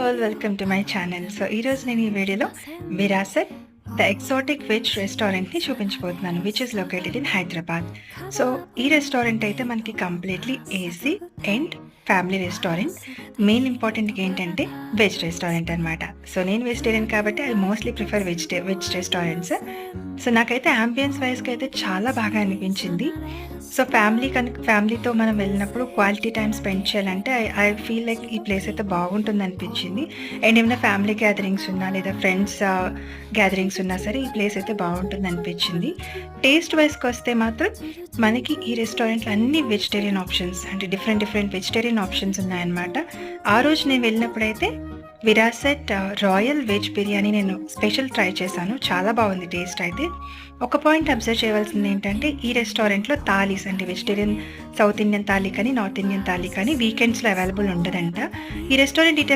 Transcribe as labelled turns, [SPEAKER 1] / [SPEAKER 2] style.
[SPEAKER 1] All welcome to my channel. So ఈరోజు నేను ఈ వీడియోలో విరాసత్ ద ఎక్సాటిక్ వెజ్ రెస్టారెంట్ని చూపించబోతున్నాను, which is located in Hyderabad. So ఈ రెస్టారెంట్ అయితే మనకి completely AC and family restaurant. Main ఇంపార్టెంట్గా ఏంటంటే వెజ్ రెస్టారెంట్ అనమాట. సో నేను వెజిటేరియన్ కాబట్టి I mostly prefer veg restaurants. So నాకైతే అంబియన్స్ వైజ్గా అయితే చాలా బాగా అనిపించింది. సో ఫ్యామిలీతో మనం వెళ్ళినప్పుడు క్వాలిటీ టైం స్పెండ్ చేయాలంటే ఐ ఫీల్ లైక్ ఈ ప్లేస్ అయితే బాగుంటుంది అనిపించింది. అండ్ ఏమైనా ఫ్యామిలీ గ్యాదరింగ్స్ ఉన్నా లేదా ఫ్రెండ్స్ గ్యాదరింగ్స్ ఉన్నా సరే ఈ ప్లేస్ అయితే బాగుంటుంది అనిపించింది. టేస్ట్ వైజ్కి వస్తే మాత్రం మనకి ఈ రెస్టారెంట్లో అన్ని వెజిటేరియన్ ఆప్షన్స్, అంటే డిఫరెంట్ వెజిటేరియన్ ఆప్షన్స్ ఉన్నాయన్నమాట. ఆ రోజు నేను వెళ్ళినప్పుడైతే విరాసత్ రాయల్ వెజ్ బిర్యానీ నేను స్పెషల్ ట్రై చేశాను. చాలా బాగుంది టేస్ట్ అయితే. ఒక పాయింట్ అబ్జర్వ్ చేయవలసింది ఏంటంటే ఈ రెస్టారెంట్లో థాలీస్, అంటే వెజిటేరియన్ సౌత్ ఇండియన్ థాలీ కానీ నార్త్ ఇండియన్ థాలీ కానీ వీకెండ్స్లో అవైలబుల్ ఉండదంట. ఈ రెస్టారెంట్ డీటెయిల్స్